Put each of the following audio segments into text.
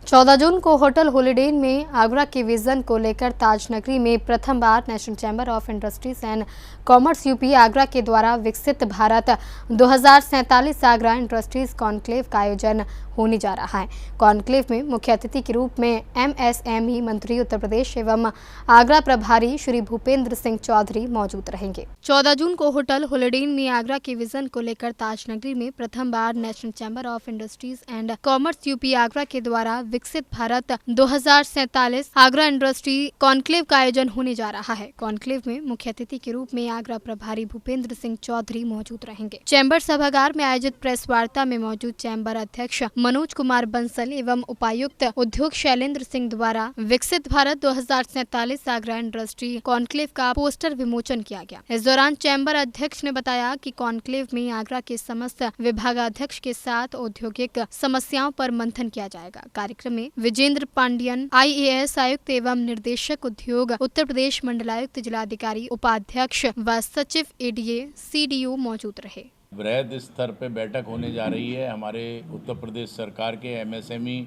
14 जून को hotel holiday इन में आगरा के विजन को लेकर ताज नगरी में प्रथम बार national chamber of industries and commerce UP Agra के द्वारा विकसित भारत 2047 आगरा इंडस्ट्रीज कॉन्क्लेव का आयोजन होने जा रहा है। कॉन्क्लेव में मुख्य अतिथि के रूप में एमएसएमई मंत्री उत्तर प्रदेश एवं आगरा प्रभारी श्री भूपेंद्र सिंह चौधरी मौजूद रहेंगे। 14 जून को होटल हॉलिडे इन में आगरा के विजन को लेकर ताज नगरी में प्रथम बार national chamber of industries and commerce UP Agra के द्वारा विकसित भारत 2047 आगरा इंडस्ट्री कॉन्क्लेव का आयोजन होने जा रहा है। कॉन्क्लेव में मुख्य अतिथि के रूप में आगरा प्रभारी भूपेंद्र सिंह चौधरी मौजूद रहेंगे। चैम्बर सभागार में आयोजित प्रेस वार्ता में मौजूद चैम्बर अध्यक्ष मनोज कुमार बंसल एवं उपायुक्त उद्योग शैलेंद्र सिंह द्वारा विकसित भारत 2047 आगरा इंडस्ट्री कॉन्क्लेव का पोस्टर विमोचन किया गया। इस दौरान चैम्बर अध्यक्ष ने बताया कि कॉन्क्लेव में आगरा के समस्त विभागाध्यक्ष के साथ औद्योगिक समस्याओं पर मंथन किया जाएगा। कार्यक्रम में विजेंद्र पांडियन IAS आयुक्त एवं निर्देशक उद्योग उत्तर प्रदेश मंडलायुक्त जिलाधिकारी उपाध्यक्ष व सचिव ADA CDO मौजूद रहे। वृहद स्तर पे बैठक होने जा रही है। हमारे उत्तर प्रदेश सरकार के MSME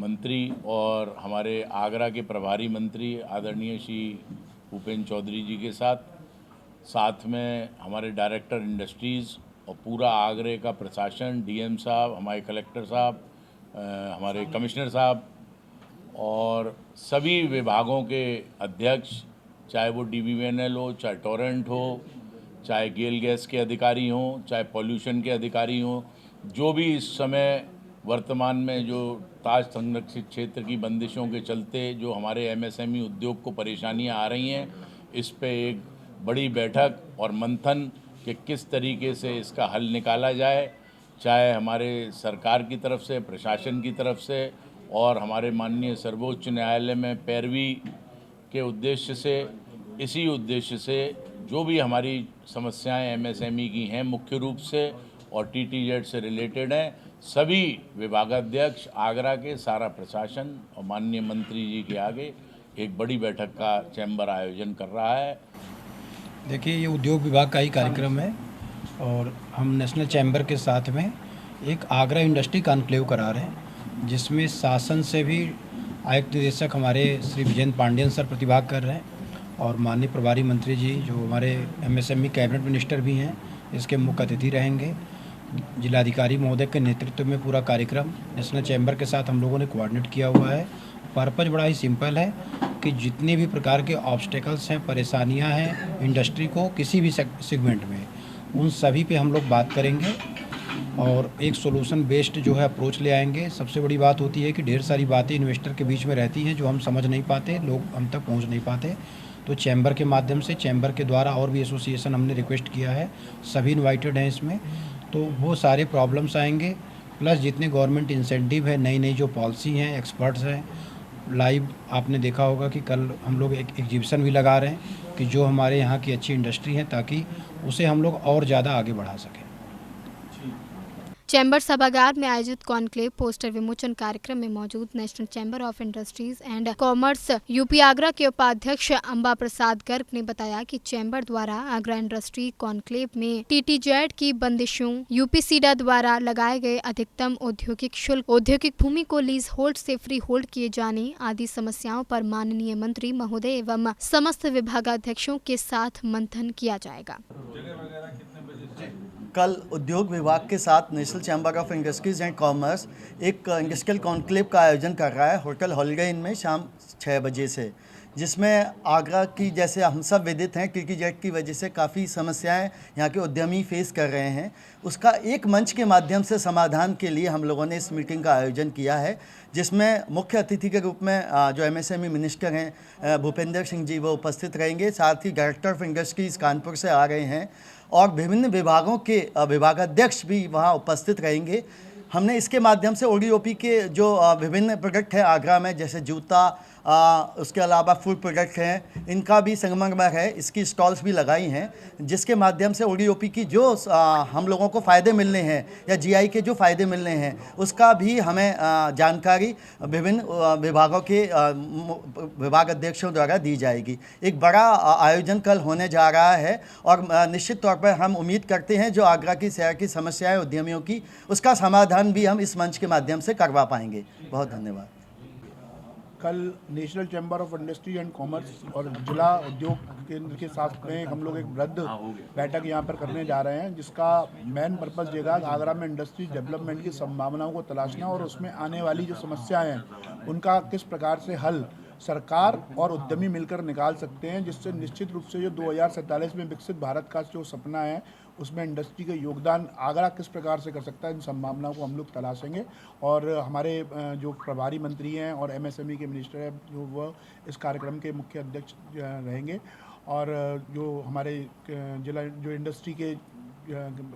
मंत्री और हमारे आगरा के प्रभारी मंत्री आदरणीय श्री भूपेंद्र चौधरी जी के साथ में हमारे डायरेक्टर इंडस्ट्रीज़ और पूरा आगरे का प्रशासन, DM साहब, हमारे कलेक्टर साहब, हमारे कमिश्नर साहब और सभी विभागों के अध्यक्ष, चाहे वो DBVNL हो, चाहे टोरेंट हो, चाहे गेल गैस के अधिकारी हों, चाहे पॉल्यूशन के अधिकारी हों, जो भी इस समय वर्तमान में जो ताज संरक्षित क्षेत्र की बंदिशों के चलते जो हमारे MSME उद्योग को परेशानियां आ रही हैं, इस पे एक बड़ी बैठक और मंथन कि किस तरीके से इसका हल निकाला जाए, चाहे हमारे सरकार की तरफ से, प्रशासन की तरफ से और हमारे माननीय सर्वोच्च न्यायालय में पैरवी के उद्देश्य से, इसी उद्देश्य से जो भी हमारी समस्याएं MSME की हैं मुख्य रूप से और TTZ से रिलेटेड हैं, सभी विभागाध्यक्ष, आगरा के सारा प्रशासन और माननीय मंत्री जी के आगे एक बड़ी बैठक का चैम्बर आयोजन कर रहा है। देखिए, ये उद्योग विभाग का ही कार्यक्रम है और हम नेशनल चैम्बर के साथ में एक आगरा इंडस्ट्री कॉन्क्लेव करा रहे हैं, जिसमें शासन से भी आयुक्त निदेशक हमारे श्री विजेंद्र पांडियन सर प्रतिभाग कर रहे हैं और माननीय प्रभारी मंत्री जी जो हमारे MSME कैबिनेट मिनिस्टर भी हैं, इसके मुख्य अतिथि रहेंगे। जिलाधिकारी महोदय के नेतृत्व में पूरा कार्यक्रम नेशनल चैम्बर के साथ हम लोगों ने कोऑर्डिनेट किया हुआ है। पर्पज़ बड़ा ही सिंपल है कि जितने भी प्रकार के ऑब्स्टेकल्स हैं, परेशानियां हैं इंडस्ट्री को किसी भी सेगमेंट में, उन सभी पे हम लोग बात करेंगे और एक सोल्यूशन बेस्ड जो है अप्रोच ले आएंगे। सबसे बड़ी बात होती है कि ढेर सारी बातें इन्वेस्टर के बीच में रहती हैं जो हम समझ नहीं पाते, लोग हम तक पहुँच नहीं पाते। तो चैम्बर के माध्यम से, चैम्बर के द्वारा और भी एसोसिएशन हमने रिक्वेस्ट किया है, सभी इनवाइटेड हैं इसमें, तो वो सारे प्रॉब्लम्स आएंगे। प्लस जितने गवर्नमेंट इंसेंटिव है, नई नई जो पॉलिसी हैं, एक्सपर्ट्स हैं, लाइव आपने देखा होगा कि कल हम लोग एक एग्जीबिशन भी लगा रहे हैं कि जो हमारे यहाँ की अच्छी इंडस्ट्री है ताकि उसे हम लोग और ज़्यादा आगे बढ़ा सकें। चैम्बर सभागार में आयोजित कॉन्क्लेव पोस्टर विमोचन कार्यक्रम में मौजूद national chamber of industries and commerce UP Agra के उपाध्यक्ष अंबा प्रसाद गर्ग ने बताया कि चैम्बर द्वारा आगरा इंडस्ट्री कॉन्क्लेव में TTZ की बंदिशों, UPSIDA द्वारा लगाए गए अधिकतम औद्योगिक शुल्क, औद्योगिक भूमि को लीज होल्ड से फ्री होल्ड किए जाने आदि समस्याओं पर माननीय मंत्री महोदय एवं समस्त विभागाध्यक्षों के साथ मंथन किया जाएगा। कल उद्योग विभाग के साथ national chamber of industries and commerce एक इंडस्ट्रियल कॉन्क्लेव का आयोजन कर रहा है होटल हॉलिडे इन में शाम 6 बजे से, जिसमें आगरा की, जैसे हम सब विदित हैं, TTZ की वजह से काफ़ी समस्याएं यहाँ के उद्यमी फेस कर रहे हैं। उसका एक मंच के माध्यम से समाधान के लिए हम लोगों ने इस मीटिंग का आयोजन किया है, जिसमें मुख्य अतिथि के रूप में जो MSME मिनिस्टर हैं भूपेंद्र सिंह जी, वो उपस्थित रहेंगे। साथ ही डायरेक्टर ऑफ इंडस्ट्रीज़ कानपुर से आ रहे हैं और विभिन्न विभागों के विभागाध्यक्ष भी वहाँ उपस्थित रहेंगे। हमने इसके माध्यम से ODOP के जो विभिन्न प्रोडक्ट हैं आगरा में, जैसे जूता, उसके अलावा फूड प्रोडक्ट हैं, इनका भी संगमरमर है, इसकी स्टॉल्स भी लगाई हैं, जिसके माध्यम से ODOP की जो हम लोगों को फ़ायदे मिलने हैं या GI के जो फ़ायदे मिलने हैं उसका भी हमें जानकारी विभिन्न विभागों के विभाग अध्यक्षों द्वारा दी जाएगी। एक बड़ा आयोजन कल होने जा रहा है और निश्चित तौर पर हम उम्मीद करते हैं जो आगरा की शहर की समस्याएँ उद्यमियों की, उसका समाधान भी हम इस मंच के माध्यम से करवा पाएंगे। बहुत धन्यवाद। कल national chamber of industry and commerce और जिला उद्योग केंद्र के साथ में हम लोग एक वृहद बैठक यहाँ पर करने जा रहे हैं, जिसका मेन पर्पस ये है आगरा में इंडस्ट्री डेवलपमेंट की संभावनाओं को तलाशना और उसमें आने वाली जो समस्याएं हैं उनका किस प्रकार से हल सरकार और उद्यमी मिलकर निकाल सकते हैं, जिससे निश्चित रूप से जो 2047 में विकसित भारत का जो सपना है उसमें इंडस्ट्री का योगदान आगरा किस प्रकार से कर सकता है, इन संभावनाओं को हम लोग तलाशेंगे। और हमारे जो प्रभारी मंत्री हैं और MSME के मिनिस्टर हैं जो वह इस कार्यक्रम के मुख्य अध्यक्ष रहेंगे, और जो हमारे जिला जो इंडस्ट्री के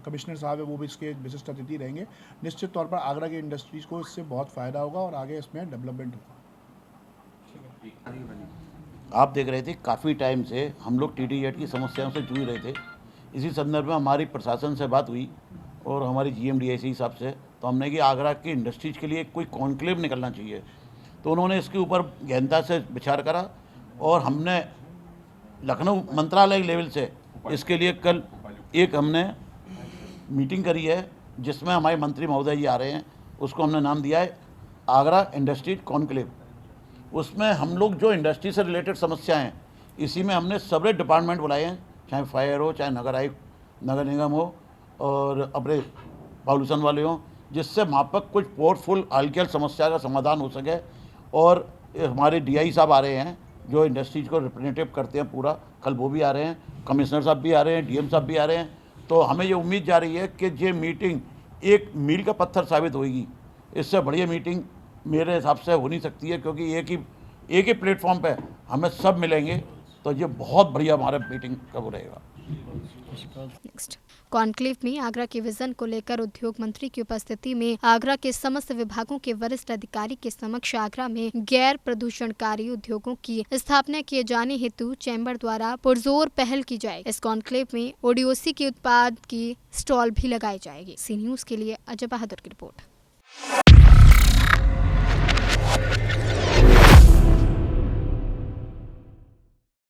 कमिश्नर साहब है वो भी इसके विशिष्ट अतिथि रहेंगे। निश्चित तौर पर आगरा की इंडस्ट्रीज़ को इससे बहुत फ़ायदा होगा और आगे इसमें डेवलपमेंट होगा। आप देख रहे थे काफ़ी टाइम से हम लोग TDZ की समस्याओं से जूझ रहे थे। इसी संदर्भ में हमारी प्रशासन से बात हुई और हमारी GMDIC साहब से, तो हमने कि आगरा की इंडस्ट्रीज़ के लिए कोई कॉन्क्लेव निकलना चाहिए। तो उन्होंने इसके ऊपर गहनता से विचार करा और हमने लखनऊ मंत्रालय लेवल से इसके लिए कल एक हमने मीटिंग करी है, जिसमें हमारे मंत्री महोदय जी आ रहे हैं। उसको हमने नाम दिया है आगरा इंडस्ट्रीज कॉन्क्लेव। उसमें हम लोग जो इंडस्ट्री से रिलेटेड समस्या हैं, इसी में हमने सभी डिपार्टमेंट बुलाए हैं, चाहे फायर हो, चाहे नगर आयुक्त, नगर निगम हो और अपने पॉल्यूशन वाले हों, जिससे वहाँ पर कुछ पोर्टफुल हल्की समस्या का समाधान हो सके। और हमारे DI साहब आ रहे हैं जो इंडस्ट्रीज को रिप्रेजेंटेटिव करते हैं पूरा, कल वो भी आ रहे हैं, कमिश्नर साहब भी आ रहे हैं, DM साहब भी आ रहे हैं। तो हमें ये उम्मीद जा रही है कि ये मीटिंग एक मील का पत्थर साबित होगी। इससे बढ़िया मीटिंग मेरे हिसाब से हो नहीं सकती है, क्योंकि एक ही प्लेटफॉर्म पे हमें सब मिलेंगे, तो ये बहुत बढ़िया हमारा मीटिंग का वो रहेगा। नेक्स्ट कॉन्क्लेव में आगरा के विजन को लेकर उद्योग मंत्री की उपस्थिति में आगरा के समस्त विभागों के वरिष्ठ अधिकारी के समक्ष आगरा में गैर प्रदूषणकारी उद्योगों की स्थापना किए जाने हेतु चैम्बर द्वारा पुरजोर पहल की जाएगी। इस कॉन्क्लेव में ODOC के उत्पाद की स्टॉल भी लगाई जाएगी। सी न्यूज़ के लिए अजय बहादुर की रिपोर्ट।